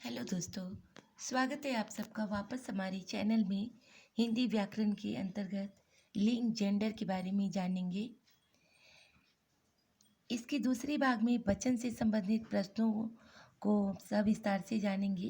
Hello दोस्तों, स्वागत है आप सबका वापस हमारे चैनल में। हिंदी व्याकरण के अंतर्गत लिंग जेंडर के बारे में जानेंगे। इसके दूसरे भाग में वचन से संबंधित प्रश्नों को सविस्तार से जानेंगे,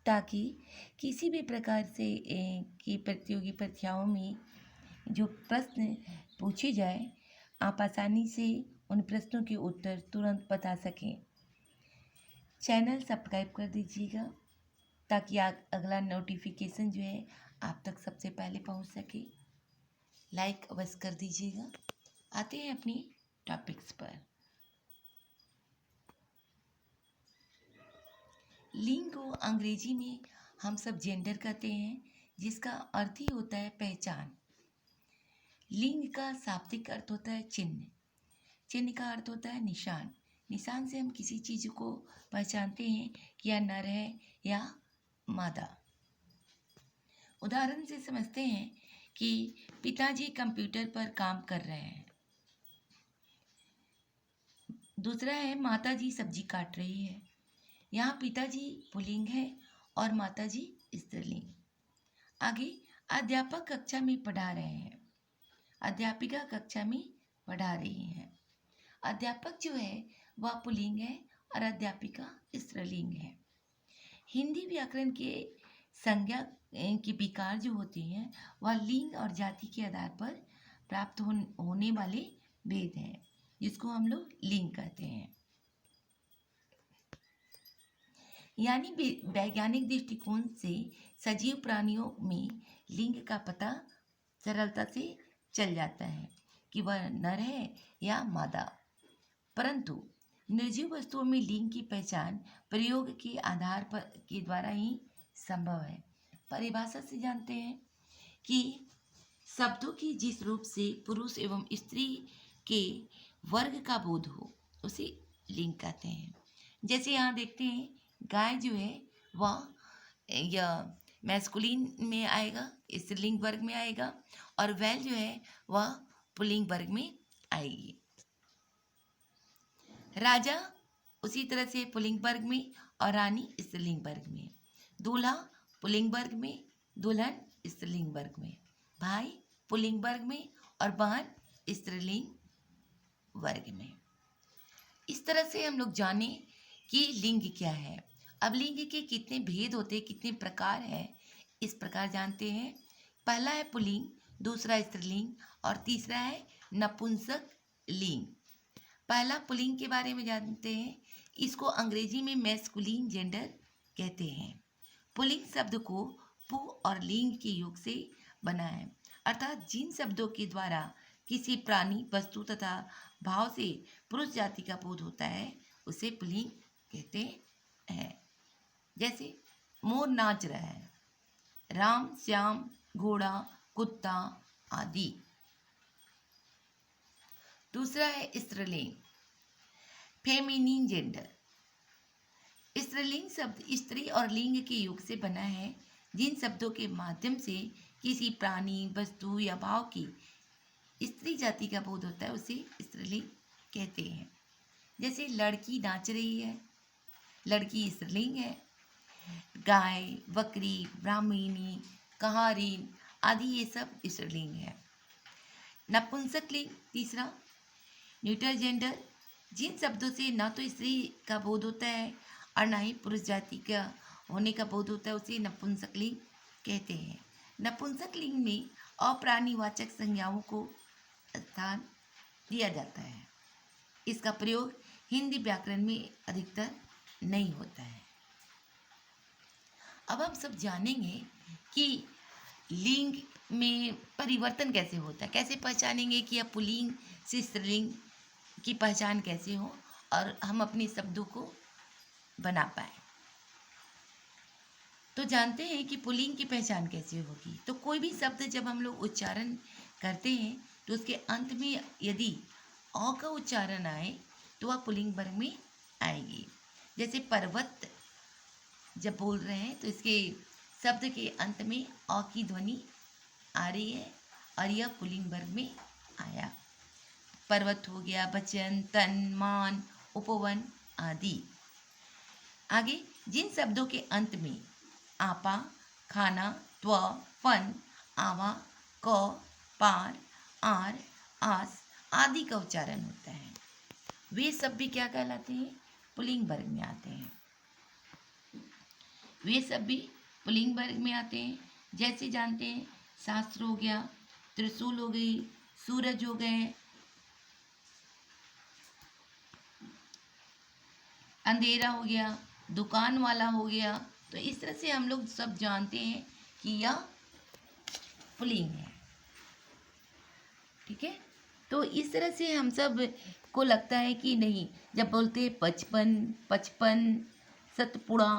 ताकि किसी भी प्रकार से की प्रतियोगी परीक्षाओं में जो प्रश्न पूछे जाए, आप आसानी से उन प्रश्नों के उत्तर तुरंत बता सकें। चैनल सब्सक्राइब कर दीजिएगा ताकि अगला नोटिफिकेशन जो है आप तक सबसे पहले पहुंच सके। लाइक अवश्य कर दीजिएगा। आते हैं अपनी टॉपिक्स पर। लिंग को अंग्रेजी में हम सब जेंडर कहते हैं, जिसका अर्थ ही होता है पहचान। लिंग का शाब्दिक अर्थ होता है चिन्ह। चिन्ह का अर्थ होता है निशान। निशान से हम किसी चीज़ को पहचानते हैं कि यह नर है या मादा। उदाहरण से समझते हैं कि पिताजी कंप्यूटर पर काम कर रहे हैं। दूसरा है माताजी सब्जी काट रही है। यहाँ पिताजी पुल्लिंग है और माताजी स्त्रीलिंग। आगे अध्यापक कक्षा में पढ़ा रहे हैं। अध्यापिका कक्षा में पढ़ा रही हैं। अध्यापक जो है वह पुल्लिंग है और अध्यापिका स्त्रीलिंग है। हिंदी व्याकरण के संज्ञा के विकार जो होते हैं वह लिंग और जाति के आधार पर प्राप्त होने वाले भेद हैं, जिसको हम लोग लिंग कहते हैं। यानी वैज्ञानिक दृष्टिकोण से सजीव प्राणियों में लिंग का पता सरलता से चल जाता है कि वह नर है या मादा। परंतु निर्जीव वस्तुओं में लिंग की पहचान प्रयोग के आधार पर के द्वारा ही संभव है। परिभाषा से जानते हैं कि शब्दों की जिस रूप से पुरुष एवं स्त्री के वर्ग का बोध हो उसे लिंग कहते हैं। जैसे यहाँ देखते हैं, गाय जो है वह या मैस्कुलिन में आएगा, स्त्रीलिंग वर्ग में आएगा, और बैल जो है वह पुल्लिंग वर्ग में आएगी। राजा उसी तरह से पुल्लिंग वर्ग में और रानी स्त्रीलिंग वर्ग में। दूल्हा पुल्लिंग वर्ग में, दुल्हन स्त्रीलिंग वर्ग में। भाई पुल्लिंग वर्ग में और बहन स्त्रीलिंग वर्ग में। इस तरह से हम लोग जाने कि लिंग क्या है। अब लिंग के कितने भेद होते हैं, कितने प्रकार हैं, इस प्रकार जानते हैं। पहला है पुल्लिंग, दूसरा स्त्रीलिंग और तीसरा है नपुंसक लिंग। पहला पुल्लिंग के बारे में जानते हैं। इसको अंग्रेजी में मैस्कुलिन जेंडर कहते हैं। पुल्लिंग शब्द को पु और लिंग के योग से बना है, अर्थात जिन शब्दों के द्वारा किसी प्राणी, वस्तु तथा भाव से पुरुष जाति का बोध होता है उसे पुल्लिंग कहते हैं। जैसे मोर नाच रहा है, राम, श्याम, घोड़ा, कुत्ता आदि। दूसरा है स्त्रीलिंग, फेमिनिन जेंडर। स्त्रीलिंग शब्द स्त्री और लिंग के योग से बना है। जिन शब्दों के माध्यम से किसी प्राणी, वस्तु या भाव की स्त्री जाति का बोध होता है उसे स्त्रीलिंग कहते हैं। जैसे लड़की नाच रही है, लड़की स्त्रीलिंग है। गाय, बकरी, ब्राह्मणी, कहारिन आदि ये सब स्त्रीलिंग है। नपुंसक लिंग तीसरा, न्यूट्रल जेंडर। जिन शब्दों से ना तो स्त्री का बोध होता है और ना ही पुरुष जाति का होने का बोध होता है उसे नपुंसक लिंग कहते हैं। नपुंसक लिंग में अप्राणीवाचक संज्ञाओं को स्थान दिया जाता है। इसका प्रयोग हिंदी व्याकरण में अधिकतर नहीं होता है। अब हम सब जानेंगे कि लिंग में परिवर्तन कैसे होता है, कैसे पहचानेंगे कि यह पुल्लिंग से स्त्रीलिंग की पहचान कैसे हो और हम अपने शब्दों को बना पाए। तो जानते हैं कि पुल्लिंग की पहचान कैसे होगी। तो कोई भी शब्द जब हम लोग उच्चारण करते हैं तो उसके अंत में यदि अ का उच्चारण आए तो वह पुल्लिंग वर्ग में आएगी। जैसे पर्वत जब बोल रहे हैं तो इसके शब्द के अंत में अ की ध्वनि आ रही है और यह पुल्लिंग वर्ग में आया। पर्वत हो गया, वचन, तन, मान, उपवन आदि। आगे जिन शब्दों के अंत में आपा, खाना, त्व, फन, आवा, क, पार, आर, आस आदि का उच्चारण होता है, वे सब भी क्या कहलाते हैं? पुल्लिंग वर्ग में आते हैं। वे सब भी पुल्लिंग वर्ग में आते हैं। जैसे जानते हैं, शास्त्र हो गया, त्रिशूल हो गई, सूरज हो गए, अंधेरा हो गया, दुकान वाला हो गया। तो इस तरह से हम लोग सब जानते हैं कि यह पुल्लिंग है। ठीक है, तो इस तरह से हम सब को लगता है कि नहीं, जब बोलते हैं पचपन, पचपन, सतपुड़ा,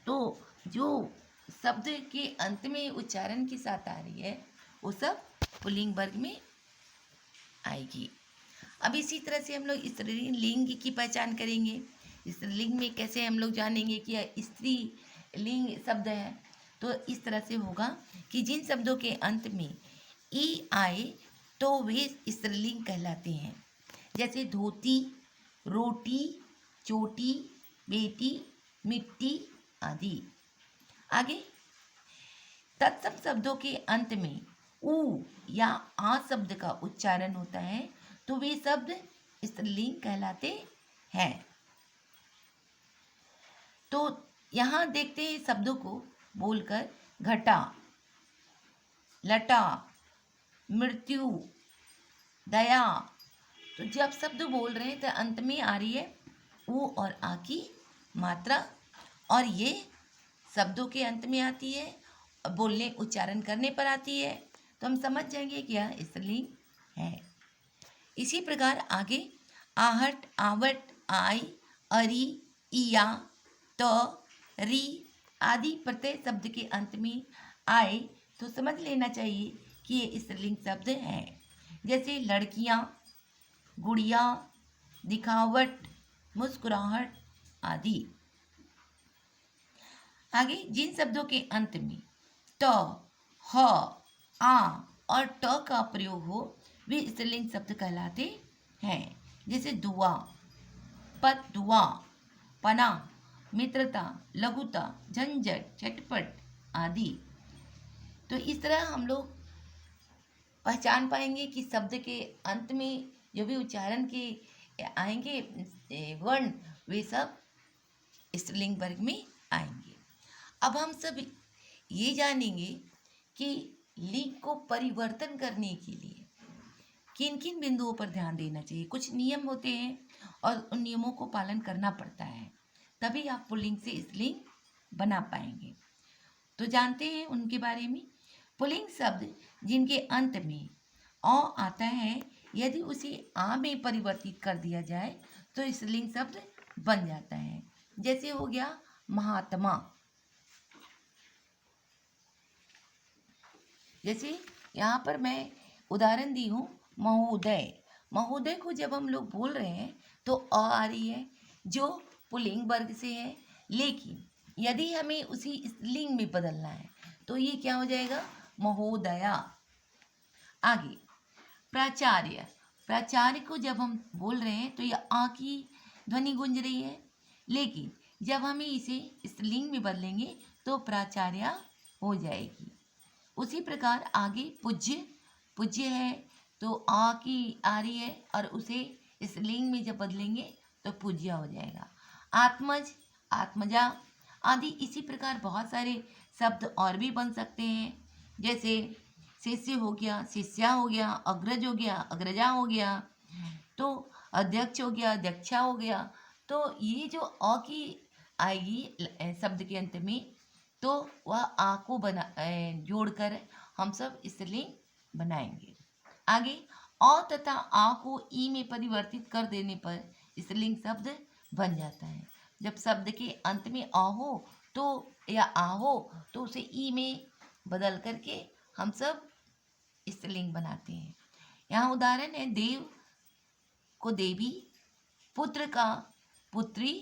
तो जो शब्द के अंत में उच्चारण के साथ आ रही है वो सब पुल्लिंग वर्ग में आएगी। अब इसी तरह से हम लोग स्त्रीलिंग की पहचान करेंगे। स्त्रीलिंग में कैसे हम लोग जानेंगे कि यह स्त्रीलिंग शब्द है? तो इस तरह से होगा कि जिन शब्दों के अंत में ई आए तो वे स्त्रीलिंग कहलाते हैं। जैसे धोती, रोटी, चोटी, बेटी, मिट्टी आदि। आगे, तत्सम शब्दों के अंत में ऊ या आ शब्द का उच्चारण होता है तो वे शब्द स्त्रीलिंग कहलाते हैं। तो यहाँ देखते हैं शब्दों को बोलकर, घटा, लटा, मृत्यु, दया। तो जब शब्द बोल रहे हैं तो अंत में आ रही है ऊ और आ की मात्रा, और ये शब्दों के अंत में आती है, बोलने उच्चारण करने पर आती है, तो हम समझ जाएंगे कि यह स्त्रीलिंग है। इसी प्रकार आगे आहट, आवट, आई, अरी, इया, त, री आदि प्रत्यय शब्द के अंत में आए तो समझ लेना चाहिए कि ये स्त्रीलिंग शब्द हैं। जैसे लड़कियां, गुड़िया, दिखावट, मुस्कुराहट आदि। आगे, जिन शब्दों के अंत में त, ह, आ और ट का प्रयोग हो वे स्त्रीलिंग शब्द कहलाते हैं। जैसे दुआ, पत दुआ, पना, मित्रता, लघुता, झंझट, झटपट आदि। तो इस तरह हम लोग पहचान पाएंगे कि शब्द के अंत में जो भी उच्चारण के आएंगे वर्ण वे सब स्त्रीलिंग वर्ग में आएंगे। अब हम सब ये जानेंगे कि लिंग को परिवर्तन करने के लिए किन किन बिंदुओं पर ध्यान देना चाहिए। कुछ नियम होते हैं और उन नियमों को पालन करना पड़ता है, तभी आप पुल्लिंग से स्त्रीलिंग बना पाएंगे। तो जानते हैं उनके बारे में। पुल्लिंग शब्द जिनके अंत में अ आता है, यदि उसे आ में परिवर्तित कर दिया जाए तो स्त्रीलिंग शब्द बन जाता है। जैसे हो गया महात्मा। जैसे यहाँ पर मैं उदाहरण दी हूँ महोदय। महोदय को जब हम लोग बोल रहे हैं तो अ आ रही है जो पुल्लिंग वर्ग से है, लेकिन यदि हमें उसी स्त्रीलिंग में बदलना है तो ये क्या हो जाएगा? महोदया। आगे, प्राचार्य। प्राचार्य को जब हम बोल रहे हैं तो यह आ की ध्वनि गूंज रही है, लेकिन जब हमें इसे स्त्रीलिंग में बदलेंगे तो प्राचार्य हो जाएगी। उसी प्रकार आगे पूज्य। पूज्य है तो आ की आ रही है और उसे स्त्रीलिंग में जब बदलेंगे तो पूज्य हो जाएगा। आत्मज, आत्मजा आदि। इसी प्रकार बहुत सारे शब्द और भी बन सकते हैं। जैसे शिष्य हो गया, शिष्या हो गया, अग्रज हो गया, अग्रजा हो गया, तो अध्यक्ष हो गया, अध्यक्षा हो गया। तो ये जो अ की आएगी शब्द के अंत में तो वह आ को जोड़कर हम सब स्त्रीलिंग बनाएंगे। आगे, अ तथा आ को ई में परिवर्तित कर देने पर स्त्रीलिंग शब्द बन जाता है। जब शब्द के अंत में अ हो तो या आ हो तो उसे ई में बदल करके हम सब स्त्रीलिंग बनाते हैं। यहाँ उदाहरण है, देव को देवी, पुत्र का पुत्री,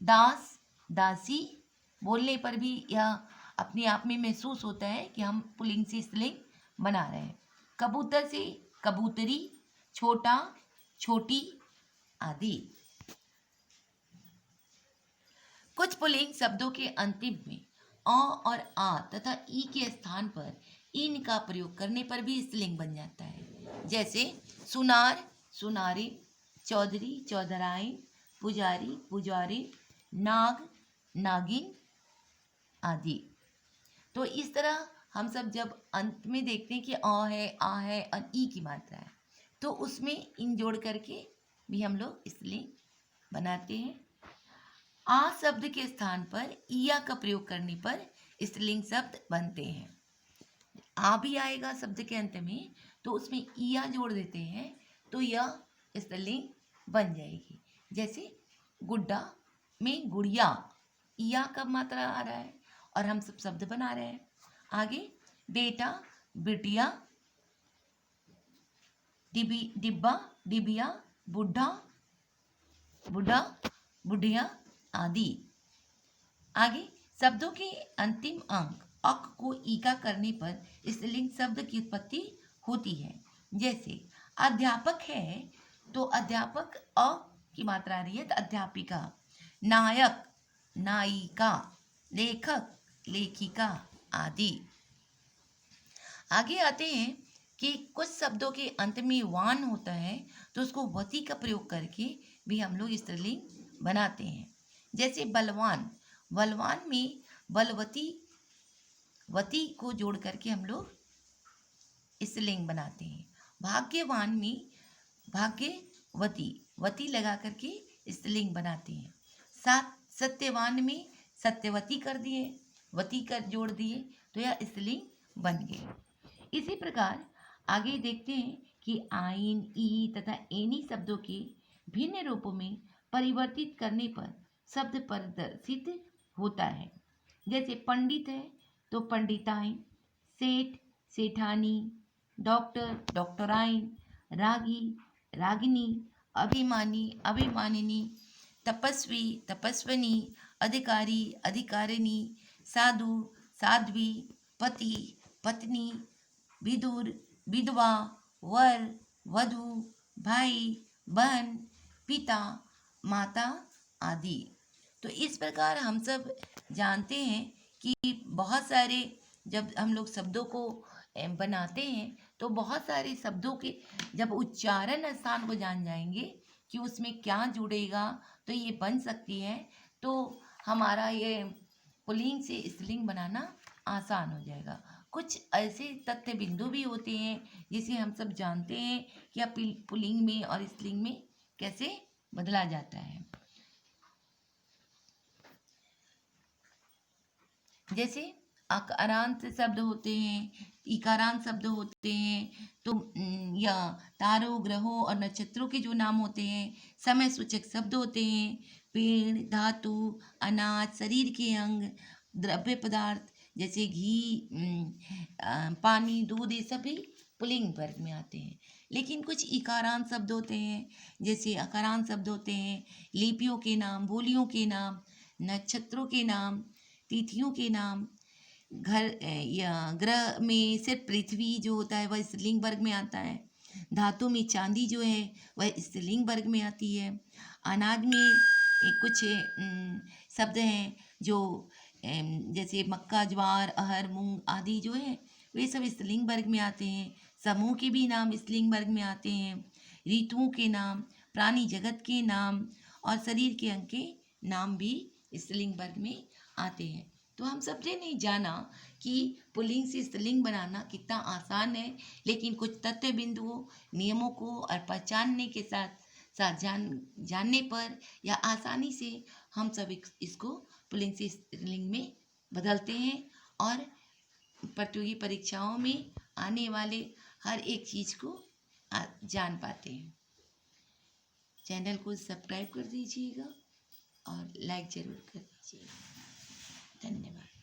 दास, दासी। बोलने पर भी यह अपने आप में महसूस होता है कि हम पुल्लिंग से स्त्रीलिंग बना रहे हैं। कबूतर से कबूतरी, छोटा, छोटी आदि। कुछ पुल्लिंग शब्दों के अंतिम में अ और आ तथा ई के स्थान पर इन का प्रयोग करने पर भी स्त्रीलिंग बन जाता है। जैसे सुनार, सुनारी, चौधरी, चौधराइन, पुजारी, पुजारी, नाग, नागिन आदि। तो इस तरह हम सब जब अंत में देखते हैं कि अ है, आ है और ई की मात्रा है, तो उसमें इन जोड़ करके भी हम लोग स्त्रीलिंग बनाते हैं। आ शब्द के स्थान पर इया का प्रयोग करने पर स्त्रीलिंग शब्द बनते हैं। आ भी आएगा शब्द के अंत में, तो उसमें इया जोड़ देते हैं, तो यह स्त्रीलिंग बन जाएगी। जैसे गुड्डा में गुड़िया, इया का मात्रा आ रहा है और हम सब शब्द बना रहे हैं। आगे बेटा, बिटिया, डिब्बा, डिबिया, बुढ़ा, बुढ़ा, बुढ़िया आदि। आगे शब्दों के अंतिम अंक अक को ईका करने पर स्त्रीलिंग शब्द की उत्पत्ति होती है। जैसे अध्यापक है, तो अध्यापक अ की मात्रा आ रही है, तो अध्यापिका। नायक, नायिका, लेखक, लेखिका आदि। आगे आते हैं कि कुछ शब्दों के अंत में वान होता है, तो उसको वती का प्रयोग करके भी हम लोग स्त्रीलिंग बनाते हैं। जैसे बलवान, बलवान में बलवती, वती को जोड़ करके हम लोग स्त्रीलिंग बनाते हैं। भाग्यवान में भाग्यवती, वती लगा करके स्त्रीलिंग बनाते हैं। सत्यवान में सत्यवती कर दिए, वती कर जोड़ दिए, तो यह स्त्रीलिंग बन गए। इसी प्रकार आगे देखते हैं कि आइन, ई तथा एनी शब्दों के भिन्न रूपों में परिवर्तित करने पर शब्द प्रदर्शित होता है। जैसे पंडित है, तो पंडिताइन, सेठ, सेठानी, डॉक्टर, डॉक्टराइन, रागी, रागिनी, अभिमानी, अभिमानिनी, तपस्वी, तपस्विनी, अधिकारी, अधिकारिणी, साधु, साध्वी, पति, पत्नी, विदुर, विधवा, वर, वधू, भाई, बहन, पिता, माता आदि। तो इस प्रकार हम सब जानते हैं कि बहुत सारे जब हम लोग शब्दों को बनाते हैं, तो बहुत सारे शब्दों के जब उच्चारण स्थान को जान जाएंगे कि उसमें क्या जुड़ेगा, तो ये बन सकती है, तो हमारा ये पुल्लिंग से स्त्रीलिंग बनाना आसान हो जाएगा। कुछ ऐसे तथ्य बिंदु भी होते हैं जिसे हम सब जानते हैं कि अब पुल्लिंग में और स्त्रीलिंग में कैसे बदला जाता है। जैसे अकारांत शब्द होते हैं, इकारांत शब्द होते हैं, तो या तारों, ग्रहों और नक्षत्रों के जो नाम होते हैं, समय सूचक शब्द होते हैं, पेड़, धातु, अनाज, शरीर के अंग, द्रव्य पदार्थ जैसे घी, पानी, दूध, ये सभी पुल्लिंग वर्ग में आते हैं। लेकिन कुछ इकारांत शब्द होते हैं, जैसे अकारांत शब्द होते हैं, लिपियों के नाम, बोलियों के नाम, नक्षत्रों के नाम, तिथियों के नाम, घर या ग्रह में सिर्फ पृथ्वी जो होता है वह स्त्रीलिंग वर्ग में आता है। धातु में चांदी जो है वह स्त्रीलिंग वर्ग में आती है। अनाज में कुछ शब्द हैं जो जैसे मक्का, ज्वार, अरहर, मूंग आदि जो है वे सब स्त्रीलिंग वर्ग में आते हैं। समूह के भी नाम स्त्रीलिंग वर्ग में आते हैं। ऋतुओं के नाम, प्राणी जगत के नाम और शरीर के अंग के नाम भी स्त्रीलिंग वर्ग में आते हैं। तो हम सब ने नहीं जाना कि पुल्लिंग से स्त्रीलिंग बनाना कितना आसान है, लेकिन कुछ तथ्य बिंदुओं, नियमों को और पहचानने के साथ साथ जानने पर या आसानी से हम सब इसको पुल्लिंग से स्त्रीलिंग में बदलते हैं और प्रतियोगी परीक्षाओं में आने वाले हर एक चीज़ को जान पाते हैं। चैनल को सब्सक्राइब कर दीजिएगा और लाइक ज़रूर कर दीजिएगा। धन्यवाद।